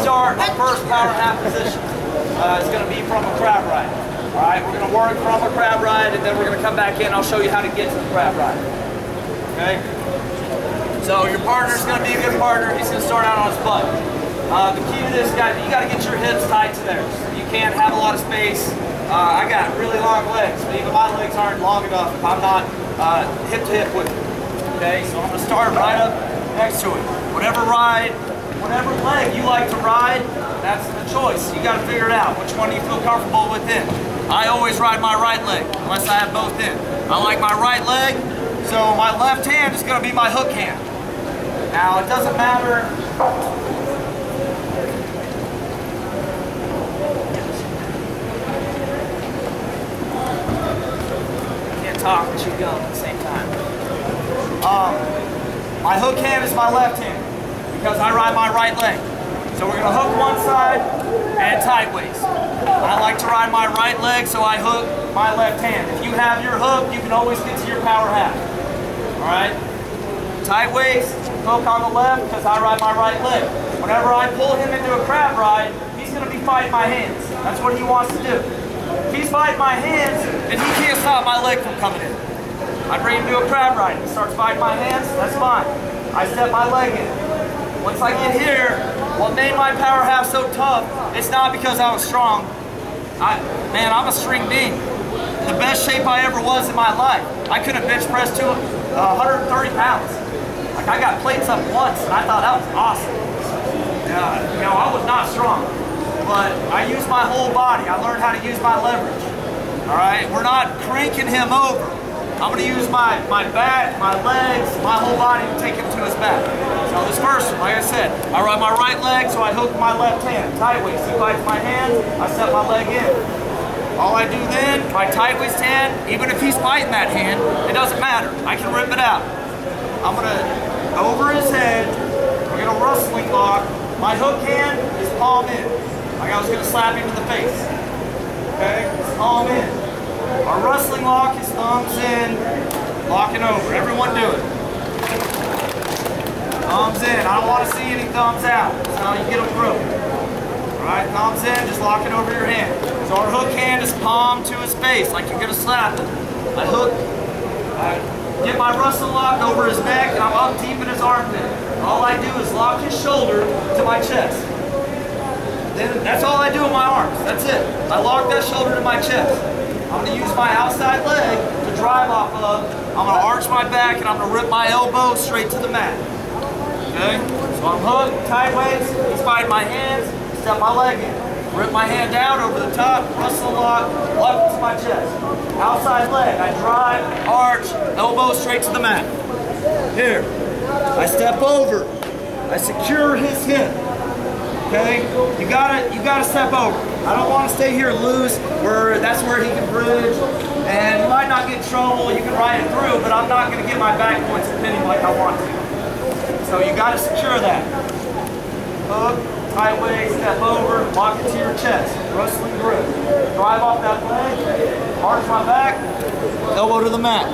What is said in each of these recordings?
start our first power half position. It's going to be from a crab ride. All right, we're going to work from a crab ride, and then we're going to come back in. I'll show you how to get to the crab ride. Okay? So your partner's going to be a good partner. He's going to start out on his butt. The key to this, guys, you got to get your hips tight to theirs. You can't have a lot of space. I got really long legs, but even my legs aren't long enough if I'm not hip to hip with it. Okay, so I'm going to start right up next to it. Whatever leg you like to ride, that's the choice. You got to figure it out. Which one do you feel comfortable within? I always ride my right leg, unless I have both in. I like my right leg, so my left hand is going to be my hook hand. Now, it doesn't matter. Can't talk and chew gum at the same time. My hook hand is my left hand, because I ride my right leg. So we're going to hook one side and sideways. I like to ride my right leg, so I hook my left hand. If you have your hook, you can always get to your power half. Alright? Sideways, hook on the left, because I ride my right leg. Whenever I pull him into a crab ride, he's going to be fighting my hands. That's what he wants to do. If he's fighting my hands, then he can't stop my leg from coming in. I bring him to a crab ride. He starts fighting my hands, that's fine. I step my leg in. Once I get here, what made my power half so tough, it's not because I was strong. Man, I'm a string bean. The best shape I ever was in my life. I couldn't bench press to 130 pounds. Like, I got plates up once, and I thought that was awesome. You know, I was not strong, but I used my whole body. I learned how to use my leverage. All right, we're not cranking him over. I'm going to use my back, my legs, my whole body to take him to his back. So this first one, like I said, I ride my right leg, so I hook my left hand. Tight waist, he bites my hand, I set my leg in. All I do then, my tight waist hand, even if he's biting that hand, it doesn't matter. I can rip it out. I'm going to, over his head, we're going to wrestling lock. My hook hand is palm in. Like I was going to slap him in the face. Okay, it's palm in. Our wrestling lock is thumbs in, locking over. Everyone do it. Thumbs in. I don't want to see any thumbs out. That's how you get them through. Alright, thumbs in, just lock it over your hand. So our hook hand is palm to his face, like you're going to slap it. I hook, I get my wrestling lock over his neck, and I'm up deep in his armpit. All I do is lock his shoulder to my chest. Then that's all I do with my arms. That's it. I lock that shoulder to my chest. I'm going to use my outside leg to drive off of. I'm going to arch my back, and I'm going to rip my elbow straight to the mat. Okay? So I'm hooked, tight waist, he's fighting my hands, step my leg in. Rip my hand down over the top, wrestle lock, lock to my chest. Outside leg, I drive, arch, elbow straight to the mat. Here, I step over, I secure his hip. Okay, you gotta step over. I don't want to stay here loose, where that's where he can bridge, and you might not get in trouble. You can ride it through, but I'm not going to get my back points pinning like I want to. So you got to secure that. Hook, tight waist, step over, lock it to your chest, wrestling grip. Drive off that leg, arch my back, elbow to the mat.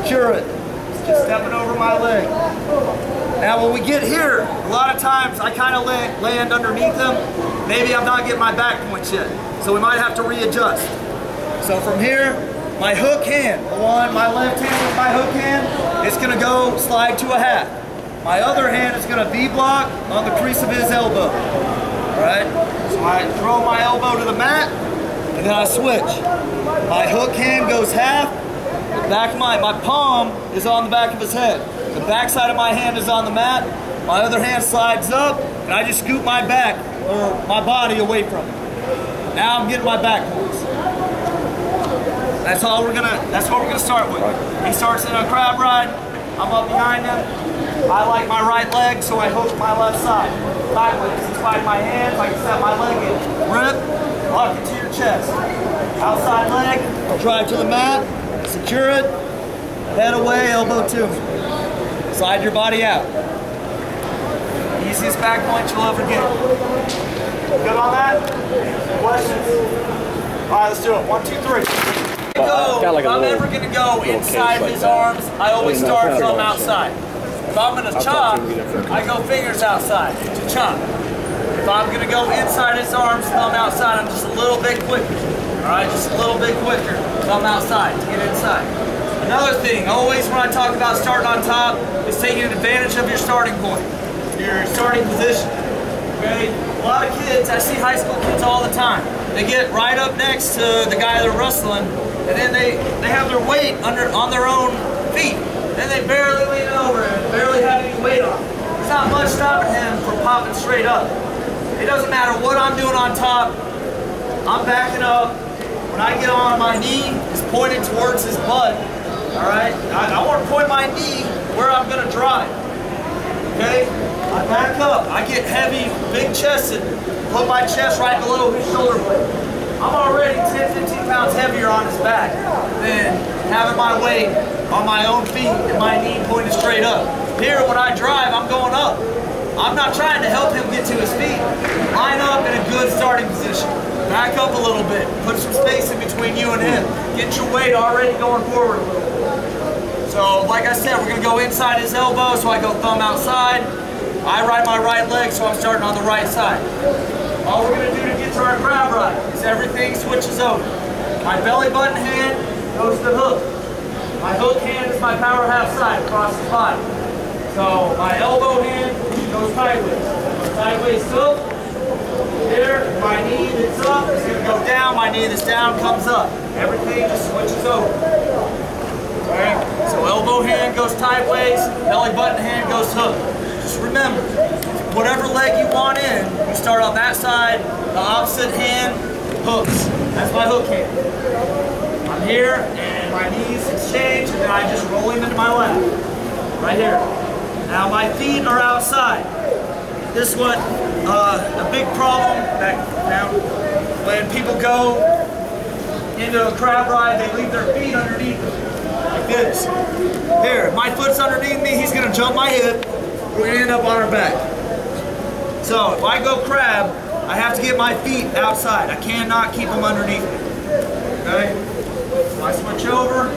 Secure it. Just stepping over my leg. Now when we get here, a lot of times I kind of land underneath them. Maybe I'm not getting my back points yet, so we might have to readjust. So from here, my hook hand, my left hand with my hook hand, it's going to go slide to a half. My other hand is going to V-block on the crease of his elbow. Alright, so I throw my elbow to the mat, and then I switch. My hook hand goes half, the back of my palm is on the back of his head. The back side of my hand is on the mat, my other hand slides up, and I just scoop my back, or my body away from it. Now I'm getting my back points. That's what we're gonna start with. He starts in a crab ride, I'm up behind him. I like my right leg, so I hook my left side. Sideways, he's fighting my hands, I can set my leg in. Rip, lock it to your chest. Outside leg, drive to the mat, secure it, head away, elbow to me. Slide your body out. Easiest back point you'll ever get. Good on that? Questions? Alright, let's do it. 1, 2, 3. If I'm ever going to go inside his arms, I always start from outside. If I'm going to chop, I go fingers outside to chop. If if I'm gonna go inside his arms, thumb outside, I'm just a little bit quicker. All right, just a little bit quicker, thumb outside to get inside. Another thing, always when I talk about starting on top, is taking advantage of your starting point, your starting position. Okay? A lot of kids, I see high school kids all the time. They get right up next to the guy they're wrestling, and then they have their weight on their own feet. Then they barely lean over and barely have any weight on. There's not much stopping him from popping straight up. It doesn't matter what I'm doing on top, I'm backing up. When I get on, my knee is pointed towards his butt. All right, I want to point my knee where I'm going to drive. Okay, I back up. I get heavy, big chested, put my chest right below his shoulder blade. I'm already 10, 15 pounds heavier on his back than having my weight on my own feet and my knee pointed straight up. Here, when I drive, I'm going up. I'm not trying to help him get to his feet. Line up in a good starting position. Back up a little bit. Put some space in between you and him. Get your weight already going forward a little bit. So, like I said, we're going to go inside his elbow, so I go thumb outside. I ride my right leg, so I'm starting on the right side. All we're going to do to get to our crab ride is everything switches over. My belly button hand goes to the hook. My hook hand is my power half side across the body. So my elbow hand goes sideways. Sideways hook. Here, my knee that's up is going to go down. My knee that's down comes up. Everything just switches over. Alright, so elbow hand goes sideways, belly button hand goes hook. Just remember, whatever leg you want in, you start on that side, the opposite hand hooks. That's my hook hand. I'm here, and my knees exchange, and then I just roll him into my lap. Right here. Now my feet are outside. This is what a big problem back down. When people go into a crab ride, they leave their feet underneath them. Like this. Here, my foot's underneath me, he's gonna jump my hip, we're gonna end up on our back. So if I go crab, I have to get my feet outside. I cannot keep them underneath me. Okay? So I switch over,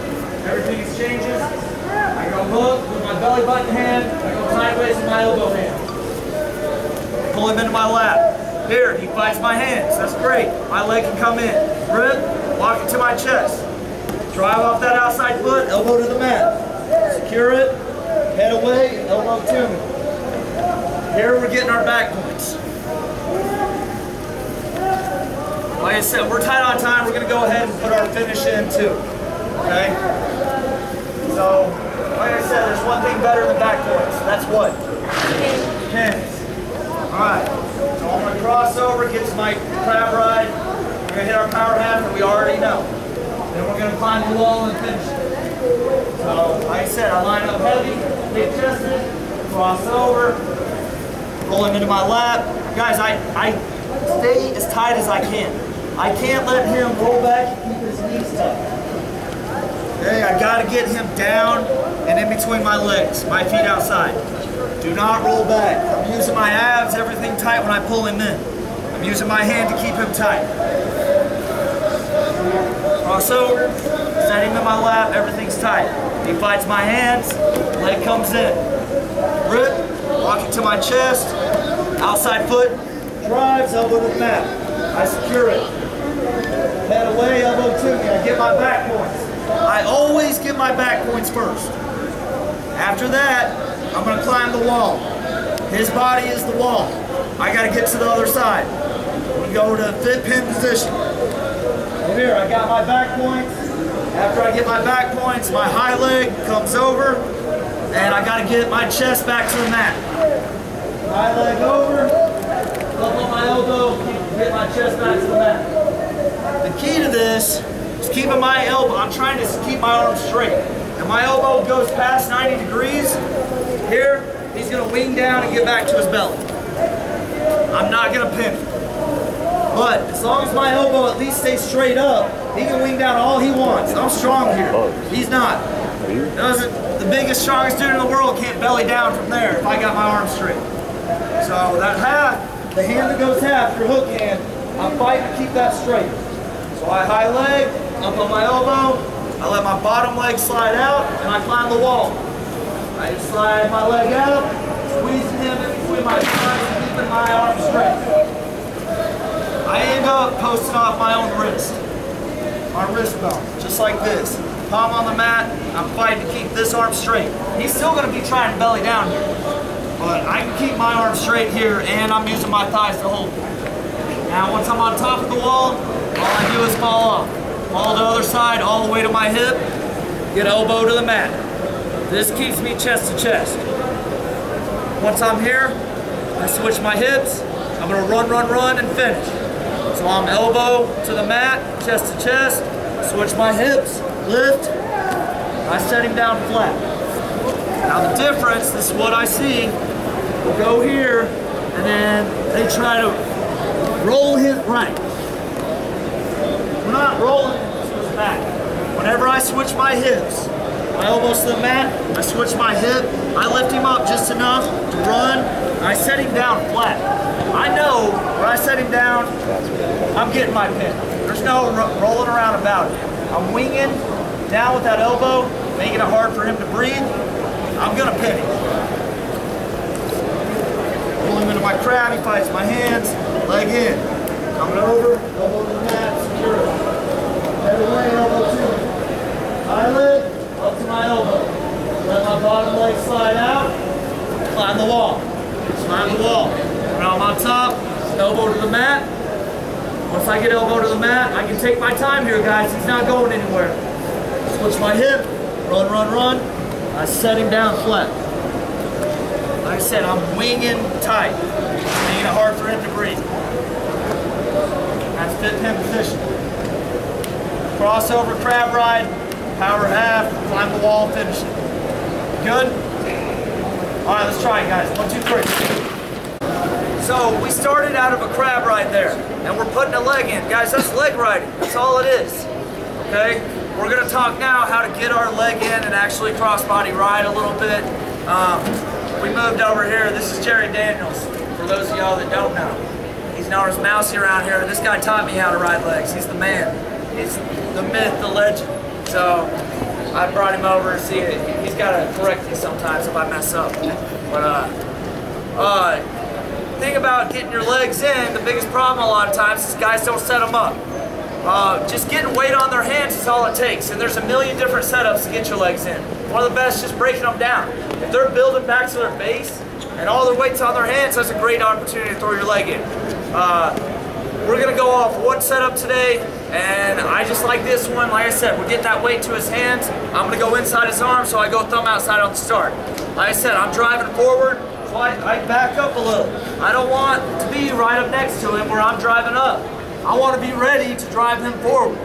everything exchanges. I go hook with my belly button hand, I go sideways with my elbow hand. Pull him into my lap. Here, he fights my hands, that's great. My leg can come in. Grip, lock it to my chest. Drive off that outside foot, elbow to the mat. Secure it, head away, elbow to me. Here we're getting our back points. Like I said, we're tight on time. We're going to go ahead and put our finish in too. Okay? So, like I said, there's one thing better than back points. That's what? Pins. Alright. So I'm going to cross over, get to my crab ride. We're going to hit our power half that we already know. Then we're going to climb the wall and finish it. So, like I said, I line up heavy, big chested, cross over, roll him into my lap. Guys, I stay as tight as I can. I can't let him roll back and keep his knees tight. Okay, I got to get him down and in between my legs, my feet outside. Do not roll back. I'm using my abs, everything tight when I pull him in. I'm using my hand to keep him tight. Cross over, set him in my lap, everything's tight. He fights my hands, leg comes in. Grip, lock it to my chest, outside foot, drives, elbow to the mat. I secure it. Head away, elbow to me. I get my back points. I always get my back points first. After that, I'm going to climb the wall. His body is the wall. I got to get to the other side. We go to fit pin position. Here, I got my back points. After I get my back points, my high leg comes over, and I got to get my chest back to the mat. High leg over, up on my elbow, get my chest back to the mat. The key to this is keeping my elbow, I'm trying to keep my arm straight. And my elbow goes past 90 degrees. Here, he's going to wing down and get back to his belly. I'm not going to pin him. But as long as my elbow at least stays straight up, he can wing down all he wants. I'm strong here. He's not. The biggest, strongest dude in the world can't belly down from there if I got my arm straight. So that half, the hand that goes half, your hook hand, I'm fighting to keep that straight. So I high leg, up on my elbow, I let my bottom leg slide out, and I climb the wall. I slide my leg out, squeezing him in between my thighs and keeping my arm straight. I end up posting off my own wrist. My wrist bone, just like this. Palm on the mat, I'm fighting to keep this arm straight. He's still gonna be trying to belly down here, but I can keep my arm straight here and I'm using my thighs to hold it. Now once I'm on top of the wall, all I do is fall off. Fall to the other side, all the way to my hip, get elbow to the mat. This keeps me chest to chest. Once I'm here, I switch my hips, I'm gonna run, and finish. So I'm elbow to the mat, chest to chest, switch my hips, lift, I set him down flat. Now the difference, this is what I see, we'll go here, and then they try to roll his right. We're not rolling, this goes back. Whenever I switch my hips, my elbows to the mat, I switch my hip, I lift him up just enough to run, I set him down flat. I know when I set him down, I'm getting my pin. There's no rolling around about it. I'm winging down with that elbow, making it hard for him to breathe. I'm gonna pin him. Pull him into my crab, he fights my hands, leg in. Coming over, elbow to the mat, secure it. Head away, elbow to it. Eyelid, up to my elbow. Let my bottom leg slide out, climb the wall. Climb the wall. Now I'm on top, elbow to the mat. Once I get elbow to the mat, I can take my time here, guys. He's not going anywhere. Switch my hip, run. I set him down flat. Like I said, I'm winging tight, making it hard for him to breathe. That's fit pin position. Crossover crab ride, power half, climb the wall, finish it. Good? All right, let's try it, guys. 1, 2, 3. So we started out of a crab ride there, and we're putting a leg in. Guys, that's leg riding. That's all it is. Okay? We're going to talk now how to get our leg in and actually cross-body ride a little bit. We moved over here. This is Jerry Daniels, for those of y'all that don't know. He's known as Mousy around here. This guy taught me how to ride legs. He's the man. He's the myth, the legend. So I brought him over and see it. He's got to correct me sometimes if I mess up. But thing about getting your legs in, the biggest problem a lot of times is guys don't set them up. Just getting weight on their hands is all it takes, and there's a million different setups to get your legs in. One of the best is just breaking them down. If they're building back to their base and all their weight's on their hands, that's a great opportunity to throw your leg in. We're going to go off one setup today, and I just like this one. Like I said, we're getting that weight to his hands. I'm going to go inside his arm, so I go thumb outside on the start. Like I said, I'm driving forward. So I back up a little. I don't want to be right up next to him where I'm driving up. I want to be ready to drive him forward.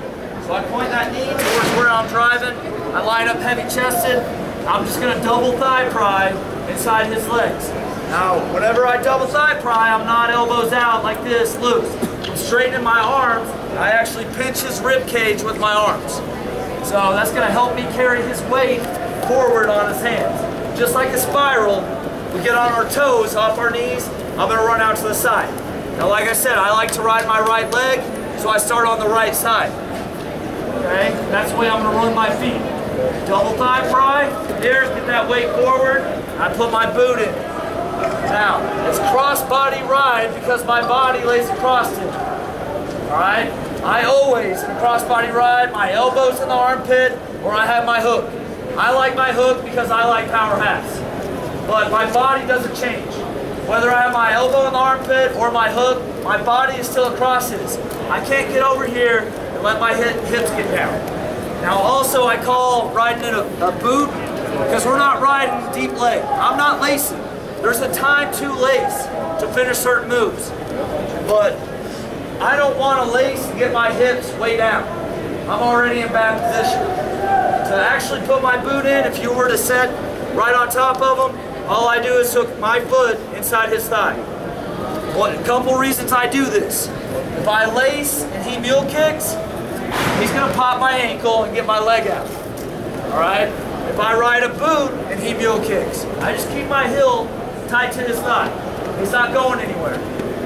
So I point that knee towards where I'm driving. I line up heavy chested. I'm just going to double thigh pry inside his legs. Now, whenever I double thigh pry, I'm not elbows out like this, loose. I'm straightening my arms. I actually pinch his rib cage with my arms. So that's going to help me carry his weight forward on his hands. Just like a spiral, we get on our toes, off our knees, I'm going to run out to the side. Now like I said, I like to ride my right leg, so I start on the right side. Okay, that's the way I'm going to run my feet. Double thigh pry, here, get that weight forward, I put my boot in. Now, it's cross-body ride because my body lays across it. Alright, I always, in a cross-body ride, my elbow's in the armpit, or I have my hook. I like my hook because I like power halves. But my body doesn't change. Whether I have my elbow in the armpit or my hook, my body is still across his. I can't get over here and let my hips get down. Now also I call riding in a boot because we're not riding deep leg. I'm not lacing. There's a time to lace to finish certain moves. But I don't want to lace and get my hips way down. I'm already in bad position. To actually put my boot in, if you were to set right on top of him, all I do is hook my foot inside his thigh. Well, a couple reasons I do this. If I lace and he mule kicks, he's going to pop my ankle and get my leg out. Alright? If I ride a boot and he mule kicks, I just keep my heel tight to his thigh. He's not going anywhere.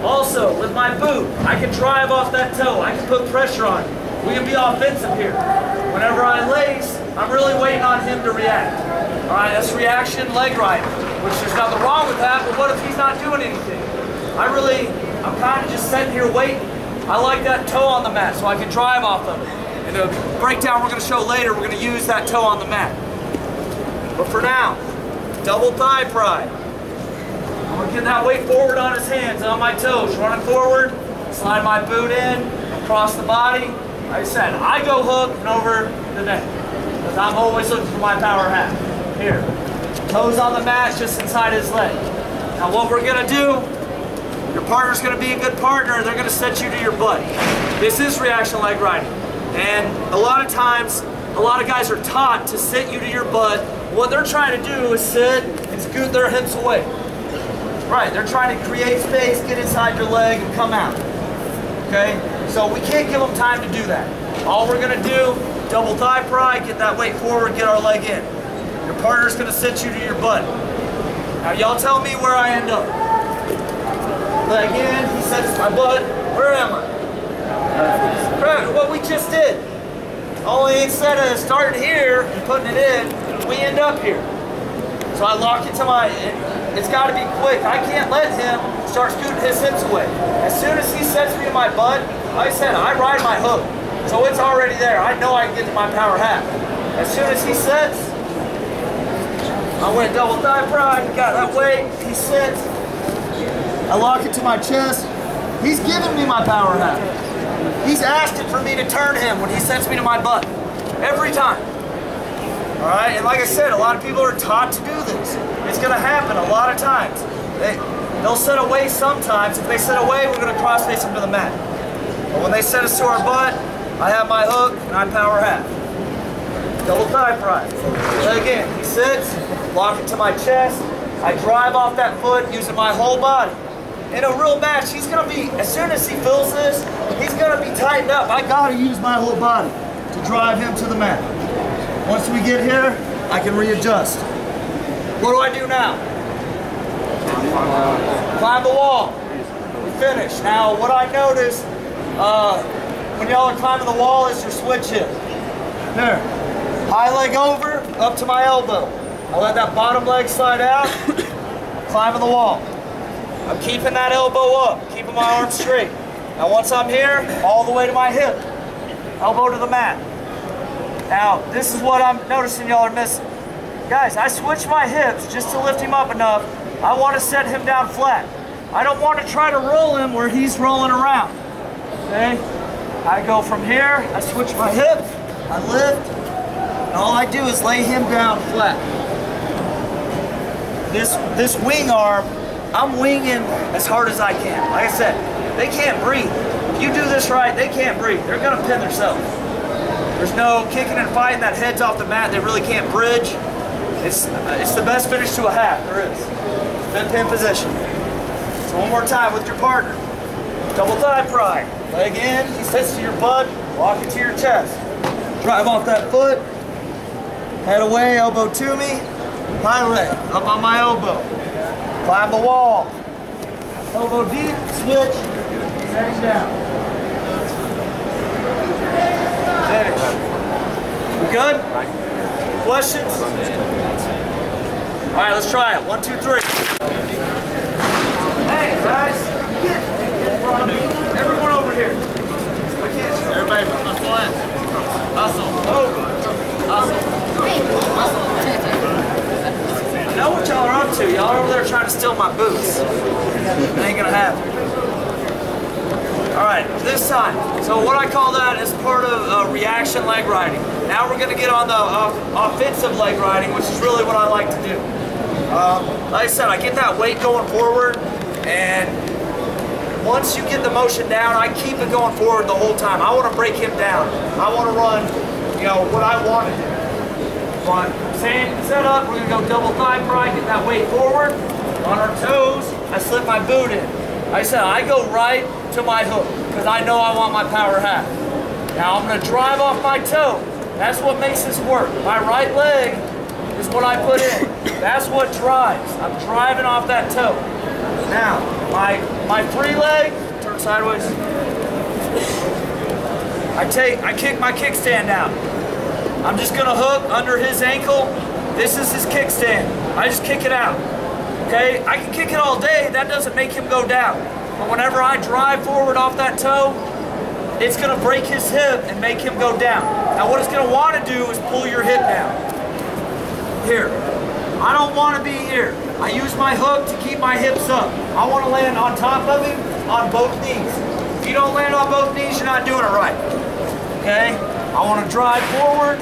Also, with my boot, I can drive off that toe. I can put pressure on him. We can be offensive here. Whenever I lace, I'm really waiting on him to react. Alright, that's reaction leg riding, which there's nothing wrong with that, but what if he's not doing anything? I'm kind of just sitting here waiting. I like that toe on the mat so I can drive off of it. In the breakdown we're going to show later, we're going to use that toe on the mat. But for now, double thigh pry. I'm going to get that weight forward on his hands, on my toes, running forward, slide my boot in, across the body. Like I said, I go hook and over the neck, because I'm always looking for my power half. Here, toes on the mat, just inside his leg. Now what we're going to do, your partner's going to be a good partner, they're going to set you to your butt. This is reaction leg riding. And a lot of times, a lot of guys are taught to sit you to your butt. What they're trying to do is sit and scoot their hips away. Right, they're trying to create space, get inside your leg, and come out. Okay? So we can't give them time to do that. All we're going to do, double thigh pry, get that weight forward, get our leg in. Your partner's going to sit you to your butt. Now y'all tell me where I end up. Leg in, he sets my butt. Where am I? Right, what we just did. Only instead of starting here and putting it in, we end up here. So I lock it to my, it's got to be quick. I can't let him start scooting his hips away. As soon as he sets me to my butt, like I said, I ride my hook. So it's already there. I know I can get to my power half. As soon as he sets, I went double thigh pry, got that weight, he sits. I lock it to my chest. He's giving me my power half. He's asking for me to turn him when he sets me to my butt. Every time. Alright, and like I said, a lot of people are taught to do this. It's going to happen a lot of times. They'll set away sometimes. If they set away, we're going to cross face them to the mat. But when they set us to our butt, I have my hook and I power half. Double thigh pry. Leg in. He sits, lock it to my chest. I drive off that foot using my whole body. In a real match, he's going to be, as soon as he feels this, he's going to be tightened up. I got to use my whole body to drive him to the mat. Once we get here, I can readjust. What do I do now? Climb the wall. We finish. Now, what I notice when y'all are climbing the wall is your switch hip. There. High leg over, up to my elbow. I let that bottom leg slide out, climbing the wall. I'm keeping that elbow up, keeping my arm straight. Now once I'm here, all the way to my hip, elbow to the mat. Now this is what I'm noticing y'all are missing. Guys, I switch my hips just to lift him up enough. I want to set him down flat. I don't want to try to roll him where he's rolling around. Okay? I go from here, I switch my hip, I lift, and all I do is lay him down flat. This wing arm, I'm winging as hard as I can. Like I said, they can't breathe. If you do this right, they can't breathe. They're going to pin themselves. There's no kicking and fighting. That head's off the mat. They really can't bridge. It's the best finish to a half there is. Good pin position. So one more time with your partner. Double thigh pry. Leg in. He sits to your butt. Walk it to your chest. Drive off that foot. Head away. Elbow to me. High leg. Up on my elbow. Climb the wall. Elbow deep, switch, setting down. Finish. We good? Questions? Alright, let's try it. 1, 2, 3. Hey, guys. Get in front of me. Everyone over here. I can't. Everybody, hustle in. Hustle. Over. Hustle. Hustle. I know what y'all are up to. Y'all are over there trying to steal my boots. It ain't gonna happen. Alright, this time. So what I call that is part of reaction leg riding. Now we're gonna get on the offensive leg riding, which is really what I like to do. Like I said, I get that weight going forward, and once you get the motion down, I keep it going forward the whole time. I want to break him down. I want to run, you know, what I want to do. But same setup, we're going to go double thigh pry, get that weight forward. On our toes, I slip my boot in. Like I said, I go right to my hook because I know I want my power half. Now I'm going to drive off my toe. That's what makes this work. My right leg is what I put in. That's what drives. I'm driving off that toe. Now, my free leg, turn sideways. I kick my kickstand out. I'm just gonna hook under his ankle. This is his kickstand. I just kick it out. Okay? I can kick it all day. That doesn't make him go down. But whenever I drive forward off that toe, it's going to break his hip and make him go down. Now what it's going to want to do is pull your hip down. Here. I don't want to be here. I use my hook to keep my hips up. I want to land on top of him on both knees. If you don't land on both knees, you're not doing it right. Okay? I want to drive forward,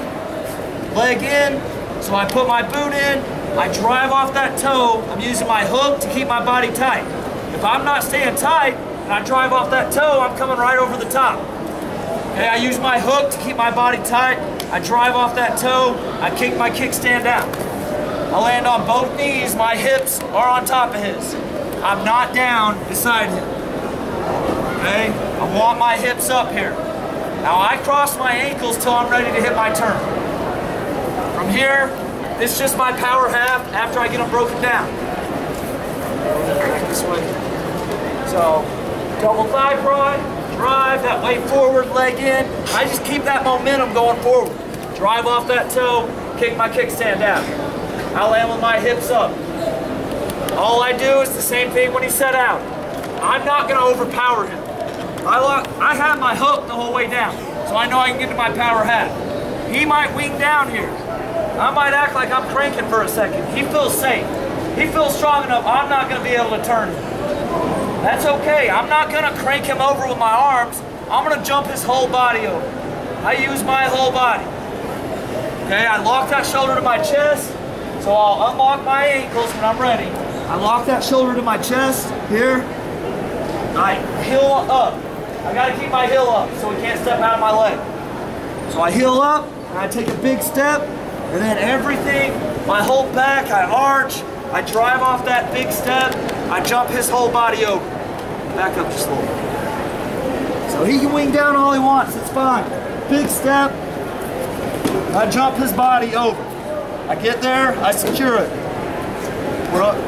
leg in, so I put my boot in, I drive off that toe. I'm using my hook to keep my body tight. If I'm not staying tight and I drive off that toe, I'm coming right over the top. Okay, I use my hook to keep my body tight. I drive off that toe. I kick my kickstand out. I land on both knees. My hips are on top of his. I'm not down beside him. Okay, I want my hips up here. Now I cross my ankles till I'm ready to hit my turn. From here, this is just my power half after I get them broken down. This way. So, double thigh pry, drive that weight forward, leg in. I just keep that momentum going forward. Drive off that toe, kick my kickstand out. I land with my hips up. All I do is the same thing when he set out. I'm not going to overpower him. I have my hook the whole way down, so I know I can get to my power half. He might wing down here. I might act like I'm cranking for a second. He feels safe. He feels strong enough. I'm not going to be able to turn him. That's okay. I'm not going to crank him over with my arms. I'm going to jump his whole body over. I use my whole body. Okay, I lock that shoulder to my chest, so I'll unlock my ankles when I'm ready. I lock that shoulder to my chest, here. I heel up. I got to keep my heel up so he can't step out of my leg. So I heel up, and I take a big step, and then everything, my whole back, I arch, I drive off that big step, I jump his whole body over. Back up just a little. So he can wing down all he wants, it's fine. Big step, I jump his body over. I get there, I secure it.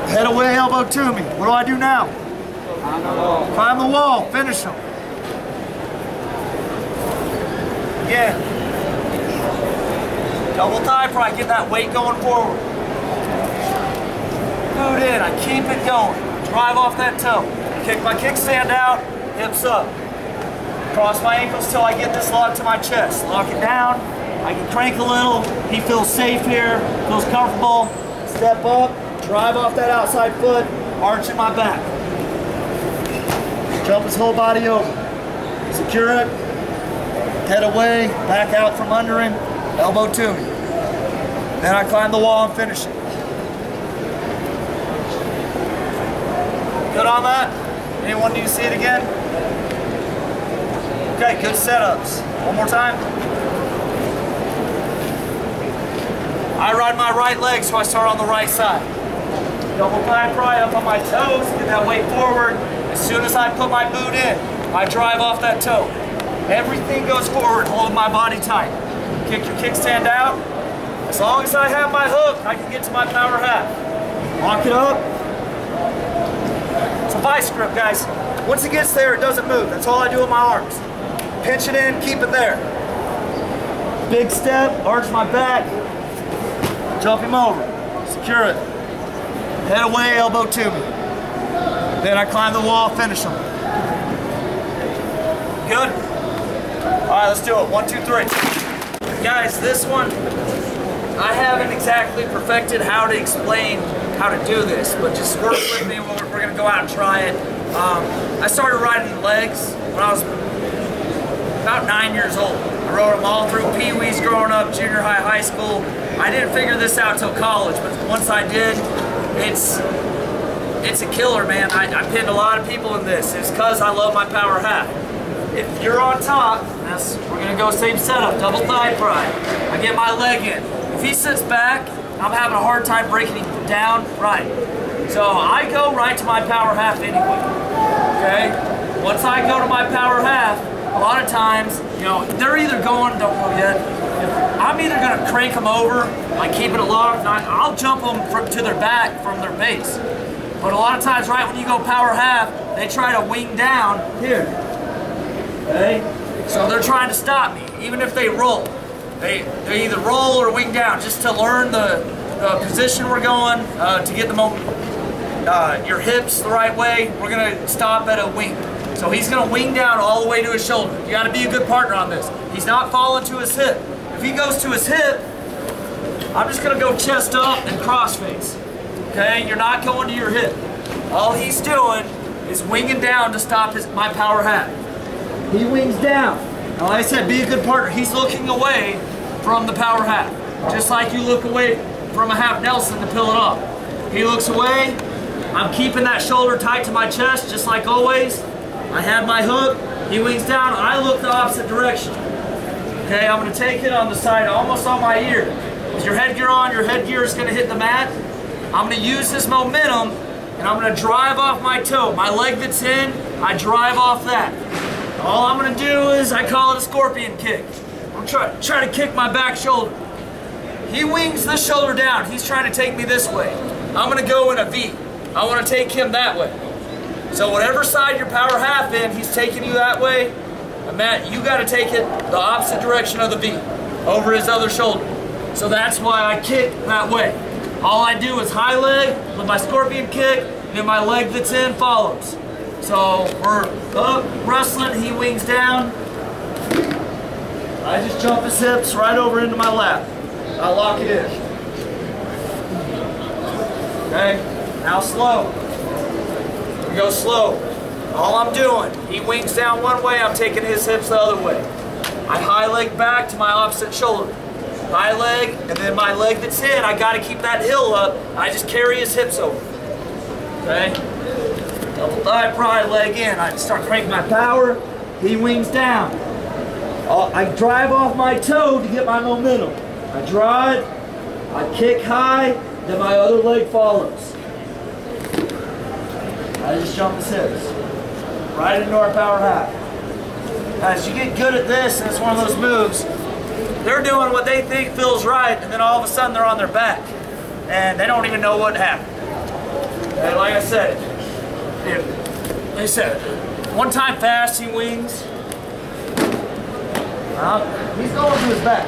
Head away, elbow to me. What do I do now? Climb the wall, finish him. Again. Double thigh pry, get that weight going forward. Boot in, I keep it going. Drive off that toe. Kick my kickstand out, hips up. Cross my ankles till I get this locked to my chest. Lock it down, I can crank a little. He feels safe here, feels comfortable. Step up, drive off that outside foot, arching my back. Jump his whole body over. Secure it, head away, back out from under him, elbow to me. Then I climb the wall and finish it. Good on that? Anyone need to see it again? Okay, good setups. One more time. I ride my right leg, so I start on the right side. Double thigh pry up on my toes, get that weight forward. As soon as I put my boot in, I drive off that toe. Everything goes forward, hold my body tight. Kick your kickstand out. As long as I have my hook, I can get to my power half. Lock it up. It's a vice grip, guys. Once it gets there, it doesn't move. That's all I do with my arms. Pinch it in, keep it there. Big step, arch my back. Jump him over. Secure it. Head away, elbow to me. Then I climb the wall, finish him. Good? All right, let's do it. 1, 2, 3. Guys, this one, I haven't exactly perfected how to explain how to do this, but just work with me. We're gonna go out and try it. I started riding legs when I was about 9 years old. I rode them all through Pee-wees growing up, junior high, high school. I didn't figure this out till college, but once I did, it's a killer, man. I pinned a lot of people in this. It's because I love my power half. If you're on top, we're gonna go same setup, double thigh pry. I get my leg in. If he sits back, I'm having a hard time breaking him down, right. So I go right to my power half anyway, okay? Once I go to my power half, a lot of times, you know, they're either going, don't know yet, I'm either gonna crank them over, like keeping it locked, I'll jump them to their back from their base. But a lot of times, right when you go power half, they try to wing down here, okay? So they're trying to stop me, even if they roll. They either roll or wing down, just to learn the position we're going, to get the your hips the right way. We're gonna stop at a wing. So he's gonna wing down all the way to his shoulder. You gotta be a good partner on this. He's not falling to his hip. If he goes to his hip, I'm just gonna go chest up and cross face. Okay, you're not going to your hip. All he's doing is winging down to stop my power half. He wings down. Now, like I said, be a good partner. He's looking away from the power half, just like you look away from a half Nelson to peel it off. He looks away. I'm keeping that shoulder tight to my chest, just like always. I have my hook. He wings down. I look the opposite direction. Okay, I'm going to take it on the side, almost on my ear. With your headgear on, your headgear is going to hit the mat. I'm going to use this momentum, and I'm going to drive off my toe. My leg that's in, I drive off that. All I'm going to do is, I call it a scorpion kick. I'm trying to kick my back shoulder. He wings this shoulder down. He's trying to take me this way. I'm going to go in a V. I want to take him that way. So whatever side your power half in, he's taking you that way. And Matt, you got to take it the opposite direction of the V, over his other shoulder. So that's why I kick that way. All I do is high leg with my scorpion kick, and then my leg that's in follows. So we're up, wrestling, he wings down. I just jump his hips right over into my lap. I lock it in. Okay, now slow. We go slow. All I'm doing, he wings down one way, I'm taking his hips the other way. I high leg back to my opposite shoulder. High leg, and then my leg that's in, I gotta keep that heel up. I just carry his hips over. Okay? Double thigh pry, leg in. I start cranking my power. He wings down. I drive off my toe to get my momentum. I drive, I kick high, then my other leg follows. I just jump his hips. Right into our power half. As you get good at this, and it's one of those moves, they're doing what they think feels right, and then all of a sudden they're on their back. And they don't even know what happened. And like I said, one time fast, he wings. He's going to his back.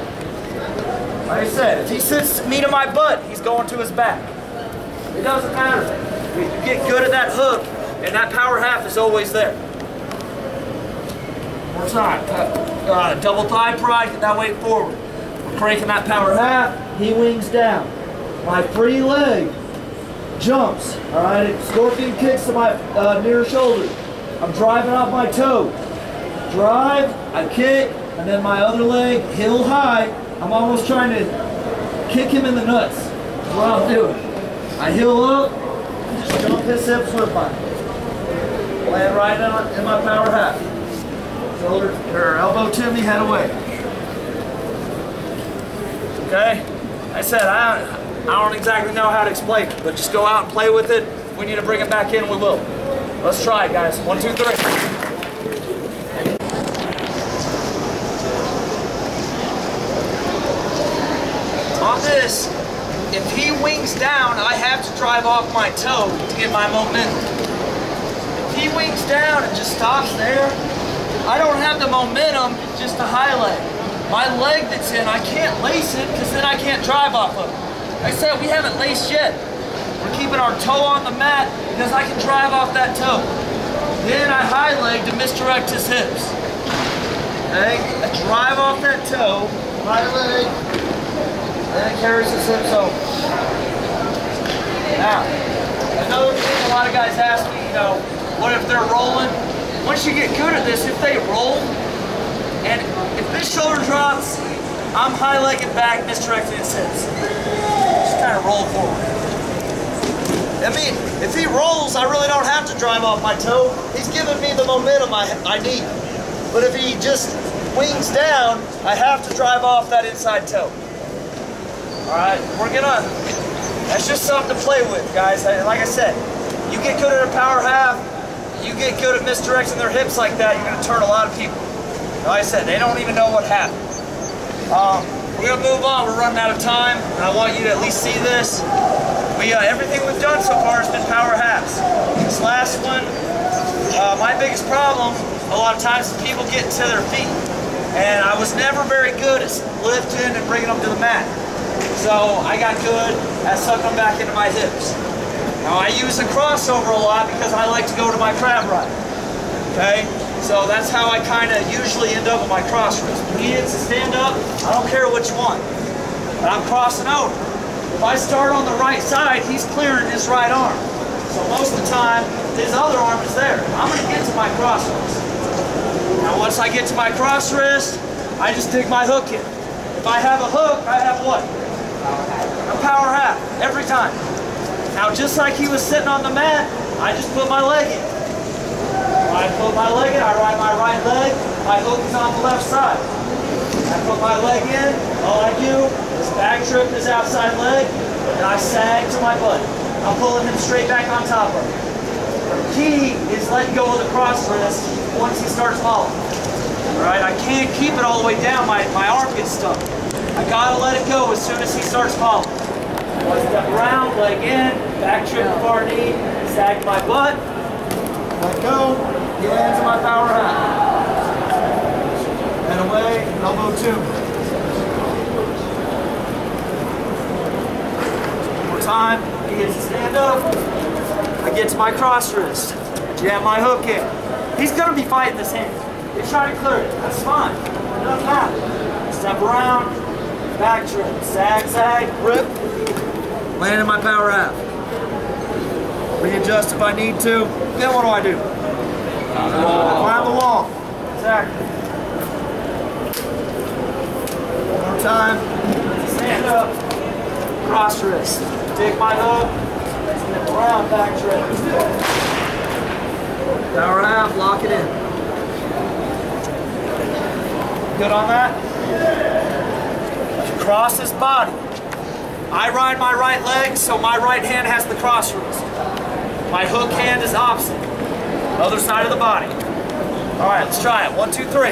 Like I said, if he sits me to my butt, he's going to his back. It doesn't matter. You get good at that hook, and that power half is always there. One more time. Double thigh pry, get that weight forward. We're cranking that power half, he wings down. My free leg jumps, all right? Scorpion kicks to my near shoulder. I'm driving off my toe. Drive, I kick, and then my other leg, heel high. I'm almost trying to kick him in the nuts. That's what I'm doing. I heel up, just jump his hips with mine. Land right in my power half. Shoulder, or elbow to me, head away. Okay? I said, I don't exactly know how to explain it, but just go out and play with it. If we need to bring it back in, we will. Let's try it, guys. 1, 2, 3. On this, if he wings down, I have to drive off my toe to get my momentum. If he wings down and just stops there, I don't have the momentum just to high leg. My leg that's in, I can't lace it because then I can't drive off of it. Like I said, we haven't laced yet. We're keeping our toe on the mat because I can drive off that toe. Then I high leg to misdirect his hips. Okay? I drive off that toe, high leg, then it carries his hips over. Now, another thing a lot of guys ask me, what if they're rolling? Once you get good at this, if they roll, and if this shoulder drops, I'm high-legging back, misdirecting his hips. Just kind of roll forward. I mean, if he rolls, I really don't have to drive off my toe. He's giving me the momentum I need. But if he just wings down, I have to drive off that inside toe. All right, that's just something to play with, guys. Like I said, you get good at a power half, you get good at misdirecting their hips like that, you're going to turn a lot of people. Like I said, they don't even know what happened. We're going to move on. We're running out of time, and I want you to at least see this. Everything we've done so far has been power halves. This last one, my biggest problem a lot of times is people getting to their feet. And I was never very good at lifting and bringing them to the mat. So I got good at sucking them back into my hips. Now I use the crossover a lot because I like to go to my crab ride. Okay? So that's how I kind of usually end up with my cross wrist. When he hits a stand up, I don't care what you want. But I'm crossing over. If I start on the right side, he's clearing his right arm. So most of the time, his other arm is there. I'm going to get to my cross wrist. Now once I get to my cross wrist, I just dig my hook in. If I have a hook, I have what? A power half, every time. Now just like he was sitting on the mat, I just put my leg in. When I put my leg in, I ride my right leg, my hook is on the left side. I put my leg in, all I do is back trip his outside leg, and I sag to my butt. I'm pulling him straight back on top of him. The key is letting go of the cross wrist once he starts falling. Alright, I can't keep it all the way down, my arm gets stuck. I gotta let it go as soon as he starts falling. I step around, leg in, back trip the far knee, sag my butt, let go, he lands in my power half. And away, elbow two. One more time, he gets to stand up. I get to my cross wrist, jam my hook in. He's gonna be fighting this hand. You try to clear it, that's fine. It doesn't matter. Step around, back trip, sag, sag, rip, land in my power half. Readjust if I need to. Then what do I do? Climb the wall. Exactly. One more time. Stand up. Cross wrist. Dig my hook. Step around. Back trip. Power half. Lock it in. Good on that? Cross his body. I ride my right leg, so my right hand has the cross wrist. My hook hand is opposite. Other side of the body. All right, let's try it. 1, 2, 3.